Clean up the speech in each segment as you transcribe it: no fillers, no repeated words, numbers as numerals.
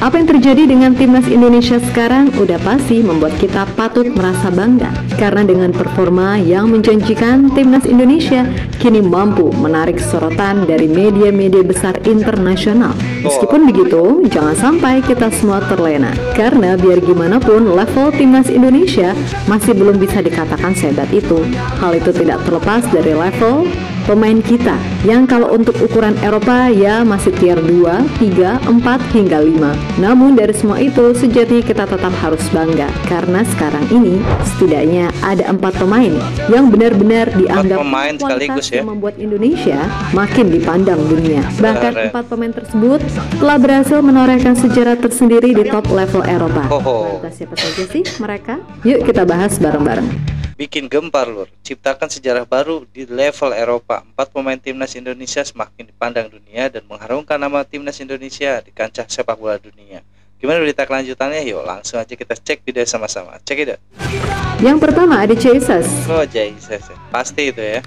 Apa yang terjadi dengan timnas Indonesia sekarang udah pasti membuat kita patut merasa bangga. Karena dengan performa yang menjanjikan, timnas Indonesia kini mampu menarik sorotan dari media-media besar internasional. Meskipun begitu, jangan sampai kita semua terlena. Karena biar gimana pun, level timnas Indonesia masih belum bisa dikatakan sehebat itu. Hal itu tidak terlepas dari level pemain kita, yang kalau untuk ukuran Eropa ya masih tier 2, 3, 4, hingga 5. Namun dari semua itu sejatinya kita tetap harus bangga, karena sekarang ini setidaknya ada 4 pemain yang benar-benar dianggap kualitas yang membuat Indonesia makin dipandang dunia. Bahkan 4 pemain tersebut telah berhasil menorehkan sejarah tersendiri di top level Eropa. Lantas siapa saja sih mereka? Yuk kita bahas bareng-bareng. Bikin gempar lur, ciptakan sejarah baru di level Eropa. 4 pemain timnas Indonesia semakin dipandang dunia dan mengharumkan nama timnas Indonesia di kancah sepak bola dunia. Gimana berita kelanjutannya? Yuk langsung aja kita cek video sama-sama. Cek itu. Yang pertama ada Jesus. Jesus, pasti itu ya.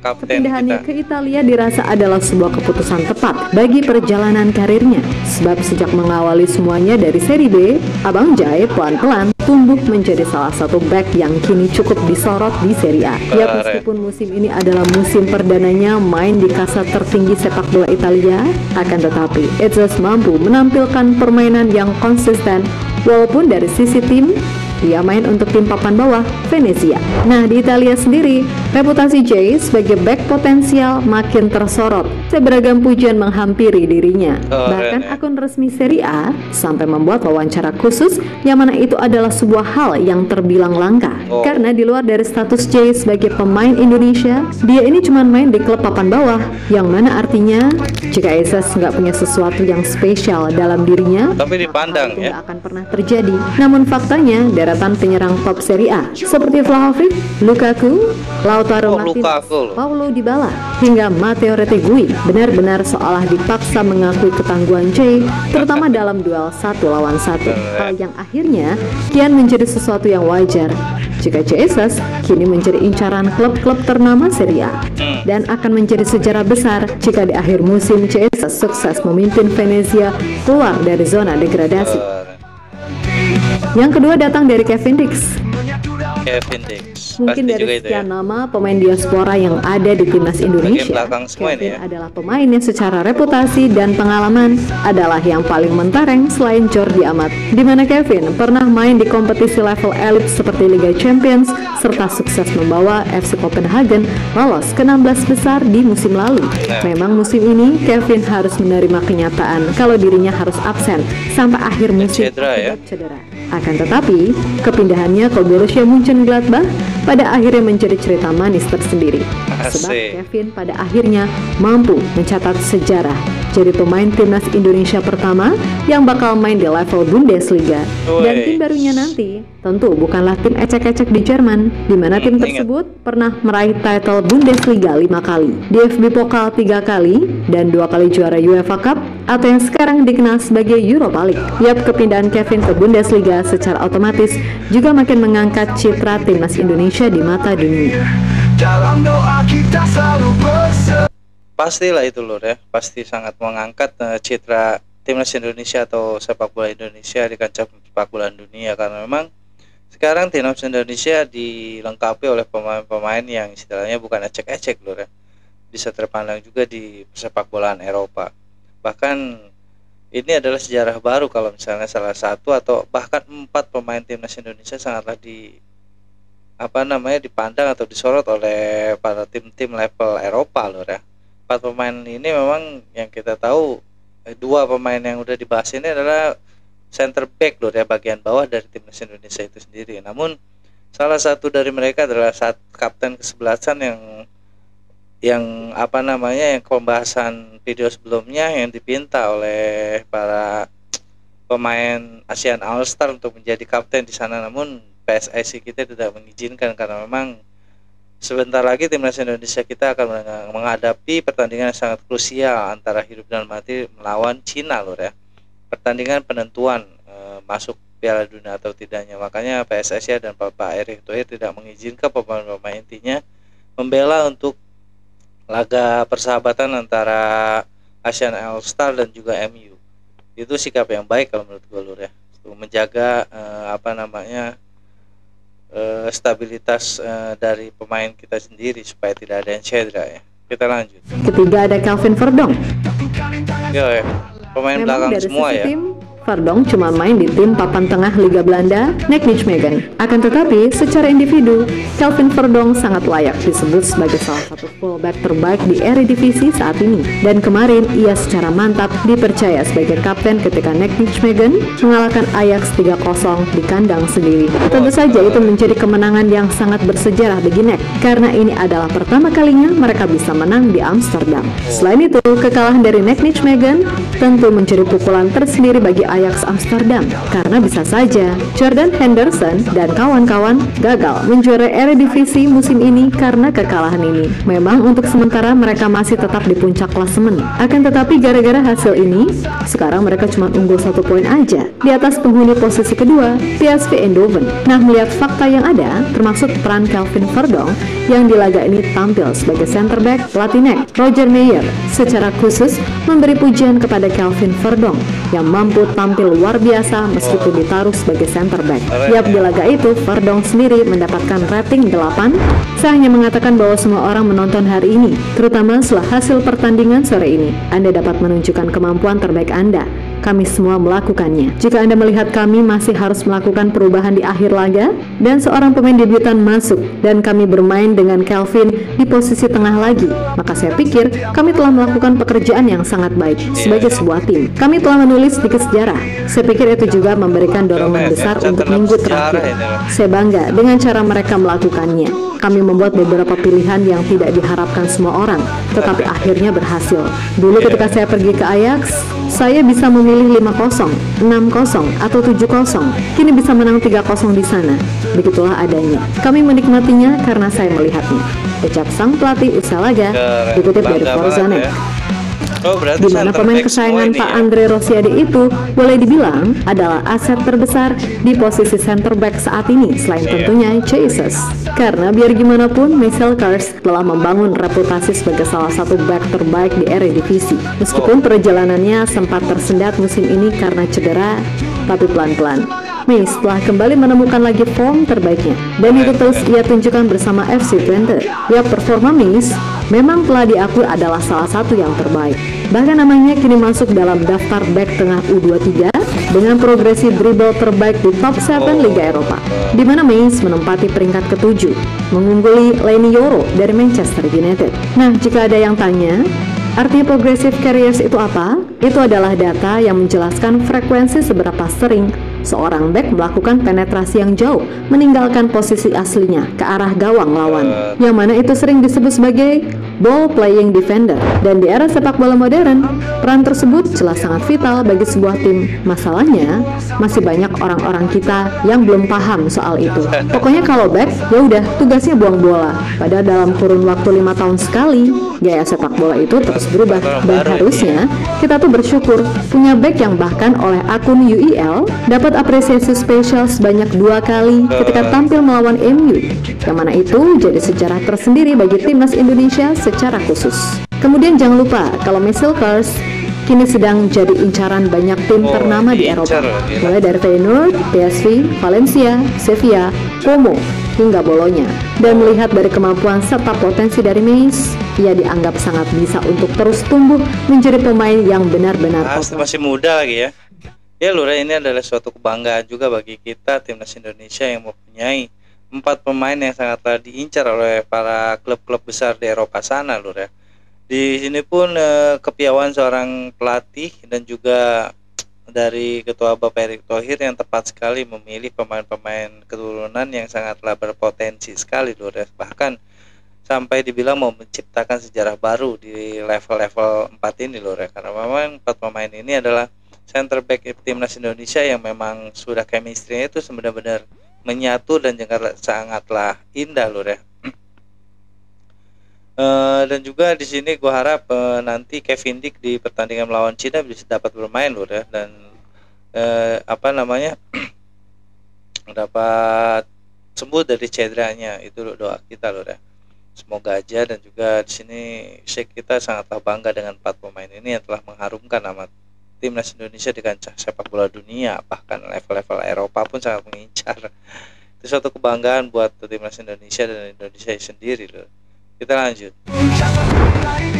Kepindahannya ke Italia dirasa adalah sebuah keputusan tepat bagi perjalanan karirnya. Sebab sejak mengawali semuanya dari Serie B, Abang Jai pelan-pelan tumbuh menjadi salah satu back yang kini cukup disorot di Serie A. Ya, meskipun musim ini adalah musim perdananya main di kasta tertinggi sepak bola Italia, akan tetapi Jesus mampu menampilkan permainan yang konsisten walaupun dari sisi tim dia main untuk tim papan bawah Venezia. Nah, di Italia sendiri, reputasi Jay sebagai back potensial makin tersorot. Beragam pujian menghampiri dirinya. Bahkan akun resmi Serie A sampai membuat wawancara khusus yang mana itu adalah sebuah hal yang terbilang langka. Karena di luar dari status Jay sebagai pemain Indonesia, dia ini cuma main di klub papan bawah. Yang mana artinya, jika Jesus nggak punya sesuatu yang spesial dalam dirinya, tapi dipandang itu nggak akan pernah terjadi. Namun faktanya, deretan penyerang top Serie A seperti Vlahovic, Lukaku, Lautaro Martinez, Paulo Dybala, hingga Matteo Retegui benar-benar seolah dipaksa mengakui ketangguhan Jay, terutama dalam duel 1 lawan 1. Hal yang akhirnya kian menjadi sesuatu yang wajar jika Jesus kini menjadi incaran klub-klub ternama Serie A, dan akan menjadi sejarah besar jika di akhir musim Jesus sukses memimpin Venezia keluar dari zona degradasi. Yang kedua datang dari Kevin Dix. Mungkin dari sekian nama pemain diaspora yang ada di timnas Indonesia, Kevin adalah pemain yang secara reputasi dan pengalaman adalah yang paling mentereng selain Jordi Amat, di mana Kevin pernah main di kompetisi level elit seperti Liga Champions serta sukses membawa FC Copenhagen lolos ke 16 besar di musim lalu. Memang musim ini Kevin harus menerima kenyataan kalau dirinya harus absen sampai akhir musim akibat cedera. Akan tetapi, kepindahannya ke Borussia Mönchengladbach pada akhirnya menjadi cerita manis tersendiri. Sebab Kevin pada akhirnya mampu mencatat sejarah jadi pemain timnas Indonesia pertama yang bakal main di level Bundesliga. Dan tim barunya nanti tentu bukanlah tim ecek-ecek di Jerman, di mana tim tersebut pernah meraih title Bundesliga 5 kali, DFB Pokal 3 kali, dan 2 kali juara UEFA Cup atau yang sekarang dikenal sebagai Europa League. Yap, kepindahan Kevin ke Bundesliga secara otomatis juga makin mengangkat citra timnas Indonesia di mata dunia. Dalam doa kita selalu Pastilah itu lur ya, pasti sangat mengangkat citra timnas Indonesia atau sepak bola Indonesia di kancah sepak bola dunia, karena memang sekarang timnas Indonesia dilengkapi oleh pemain-pemain yang istilahnya bukan ecek-ecek lur ya, bisa terpandang juga di sepak bolaan Eropa. Bahkan ini adalah sejarah baru kalau misalnya salah satu atau bahkan 4 pemain timnas Indonesia sangatlah dipandang atau disorot oleh para tim-tim level Eropa lur ya. 4 pemain ini memang yang kita tahu, 2 pemain yang udah dibahas ini adalah center back lur ya, bagian bawah dari timnas Indonesia itu sendiri. Namun salah satu dari mereka adalah kapten kesebelasan yang pembahasan video sebelumnya yang dipinta oleh para pemain ASEAN All Star untuk menjadi kapten di sana, namun PSSI kita tidak mengizinkan karena memang sebentar lagi timnas Indonesia kita akan menghadapi pertandingan yang sangat krusial antara hidup dan mati melawan Cina lur ya. Pertandingan penentuan masuk Piala Dunia atau tidaknya. Makanya PSSI dan Bapak Erick Thohir tidak mengizinkan pemain-pemain intinya membela untuk laga persahabatan antara ASEAN All Star dan juga MU. Itu sikap yang baik kalau menurut gue lur ya, untuk menjaga stabilitas dari pemain kita sendiri supaya tidak ada yang cedera ya. Kita lanjut. Ketiga ada Calvin Verdong. Ya, pemain belakang semua ya. Verdong cuma main di tim papan tengah Liga Belanda, NEC Nijmegen. Akan tetapi, secara individu, Calvin Verdong sangat layak disebut sebagai salah satu fullback terbaik di Eredivisie saat ini. Dan kemarin, ia secara mantap dipercaya sebagai kapten ketika NEC Nijmegen mengalahkan Ajax 3-0 di kandang sendiri. Tentu saja itu menjadi kemenangan yang sangat bersejarah bagi NEC, karena ini adalah pertama kalinya mereka bisa menang di Amsterdam. Selain itu, kekalahan dari NEC Nijmegen tentu menjadi pukulan tersendiri bagi Ajax Amsterdam, karena bisa saja Jordan Henderson dan kawan-kawan gagal menjuarai Eredivisie musim ini karena kekalahan ini. Memang untuk sementara mereka masih tetap di puncak klasemen. Akan tetapi gara-gara hasil ini, sekarang mereka cuma unggul 1 poin aja di atas penghuni posisi kedua, PSV Eindhoven. Nah, melihat fakta yang ada, termasuk peran Calvin Verdong yang di laga ini tampil sebagai center back, pelatih NEC Roger Meijer secara khusus memberi pujian kepada Calvin Verdong yang mampu tampil luar biasa meskipun ditaruh sebagai center back. Di laga itu, Verdong sendiri mendapatkan rating 8. Saya hanya mengatakan bahwa semua orang menonton hari ini, terutama setelah hasil pertandingan sore ini. Anda dapat menunjukkan kemampuan terbaik Anda. Kami semua melakukannya. Jika Anda melihat kami masih harus melakukan perubahan di akhir laga, dan seorang pemain debutan masuk, dan kami bermain dengan Calvin di posisi tengah lagi, maka saya pikir kami telah melakukan pekerjaan yang sangat baik sebagai sebuah tim. Kami telah menulis sedikit sejarah. Saya pikir itu juga memberikan dorongan besar untuk minggu terakhir. Saya bangga dengan cara mereka melakukannya. Kami membuat beberapa pilihan yang tidak diharapkan semua orang, tetapi akhirnya berhasil. Dulu ketika saya pergi ke Ajax, saya bisa memilih 5-0, 6-0, atau 7-0. Kini bisa menang 3-0 di sana. Begitulah adanya. Kami menikmatinya karena saya melihatnya. Ucap sang pelatih usai laga, dikutip dari Forza.net. Di mana pemain kesayangan Pak Andre Rosiade itu boleh dibilang adalah aset terbesar di posisi center back saat ini, selain tentunya Jesus. Karena biar gimana pun, Marcel Kars telah membangun reputasi sebagai salah satu back terbaik di Eredivisie. Meskipun perjalanannya sempat tersendat musim ini karena cedera, tapi pelan-pelan Mees telah kembali menemukan lagi form terbaiknya, dan itu terus ia tunjukkan bersama FC Twente. Ya, performa Mees memang telah diakui adalah salah satu yang terbaik. Bahkan namanya kini masuk dalam daftar back tengah U23 dengan progresi dribble terbaik di top 7 Liga Eropa, di mana Mees menempati peringkat ke-7, mengungguli Leny Yoro dari Manchester United. Nah, jika ada yang tanya, artinya progressive carriers itu apa? Itu adalah data yang menjelaskan frekuensi seberapa sering seorang back melakukan penetrasi yang jauh meninggalkan posisi aslinya ke arah gawang lawan, yang mana itu sering disebut sebagai ball playing defender. Dan di era sepak bola modern, peran tersebut jelas sangat vital bagi sebuah tim. Masalahnya, masih banyak orang-orang kita yang belum paham soal itu. Pokoknya kalau back, ya udah tugasnya buang bola. Padahal dalam kurun waktu 5 tahun sekali, gaya sepak bola itu terus berubah. Dan harusnya kita tuh bersyukur punya back yang bahkan oleh akun UEL dapat apresiasi spesial sebanyak 2 kali ketika tampil melawan MU, yang mana itu jadi sejarah tersendiri bagi timnas Indonesia secara khusus. Kemudian jangan lupa kalau Marcel Kars kini sedang jadi incaran banyak tim ternama di Eropa, mulai dari Feyenoord, PSV, Valencia, Sevilla, Como, hingga Bolonya. Dan melihat dari kemampuan serta potensi dari Mees, ia dianggap sangat bisa untuk terus tumbuh menjadi pemain yang benar-benar masih muda lagi ya. Ya Lura, ini adalah suatu kebanggaan juga bagi kita timnas Indonesia yang mempunyai 4 pemain yang sangatlah diincar oleh para klub-klub besar di Eropa sana Lura. Di sini pun kepiawaian seorang pelatih dan juga dari Ketua Bapak Erick Thohir yang tepat sekali memilih pemain-pemain keturunan yang sangatlah berpotensi sekali Lura. Bahkan sampai dibilang mau menciptakan sejarah baru di level-level 4 ini Lura. Karena memang 4 pemain ini adalah center back timnas Indonesia yang memang sudah chemistry-nya itu benar-benar menyatu dan juga sangatlah indah Lur ya. Dan juga di sini gue harap nanti Kevin Dick di pertandingan melawan Cina bisa dapat bermain Lur ya, dan dapat sembuh dari cederanya. Itu doa kita Lur ya. Semoga aja. Dan juga di sini kita sangatlah bangga dengan 4 pemain ini yang telah mengharumkan nama timnas Indonesia di kancah sepak bola dunia, bahkan level-level Eropa pun sangat mengincar. Itu suatu kebanggaan buat timnas Indonesia dan Indonesia sendiri loh. Kita lanjut.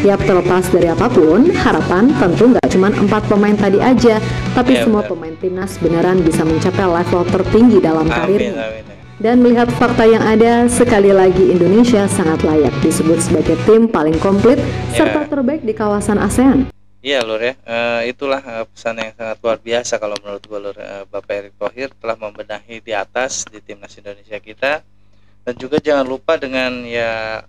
Yap, terlepas dari apapun, harapan tentu nggak cuma 4 pemain tadi aja, tapi semua pemain timnas beneran bisa mencapai level tertinggi dalam karirnya. Amin. Dan melihat fakta yang ada, sekali lagi Indonesia sangat layak disebut sebagai tim paling komplit serta terbaik di kawasan ASEAN. Iya Lur ya, itulah pesan yang sangat luar biasa kalau menurut gue Lur. Bapak Erick Thohir telah membenahi di atas di timnas Indonesia kita, dan juga jangan lupa dengan ya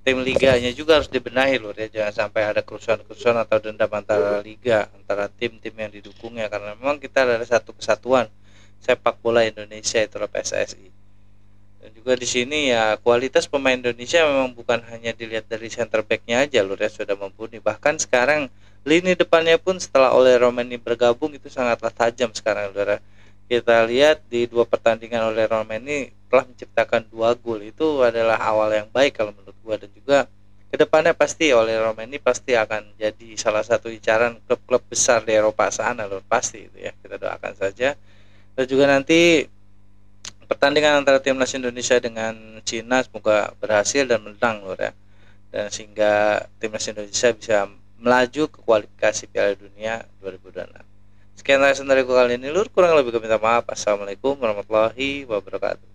tim liganya juga harus dibenahi Lur ya, jangan sampai ada kerusuhan-kerusuhan atau dendam antara liga, antara tim-tim yang didukungnya, karena memang kita adalah satu kesatuan sepak bola Indonesia, itulah PSSI. Dan juga di sini ya kualitas pemain Indonesia memang bukan hanya dilihat dari center back-nya aja Lur ya, sudah mumpuni. Bahkan sekarang lini depannya pun setelah oleh Romani bergabung itu sangatlah tajam sekarang Lur ya. Kita lihat di 2 pertandingan oleh Romani telah menciptakan 2 gol. Itu adalah awal yang baik kalau menurut gua, dan juga kedepannya pasti oleh Romani pasti akan jadi salah satu incaran klub-klub besar di Eropa sana Lur, pasti itu ya, kita doakan saja. Dan juga nanti pertandingan antara timnas Indonesia dengan Cina semoga berhasil dan menang Lur ya, dan sehingga timnas Indonesia bisa melaju ke kualifikasi Piala Dunia 2026. Sekian dari gue kali ini Lur, kurang lebih minta maaf. Assalamualaikum warahmatullahi wabarakatuh.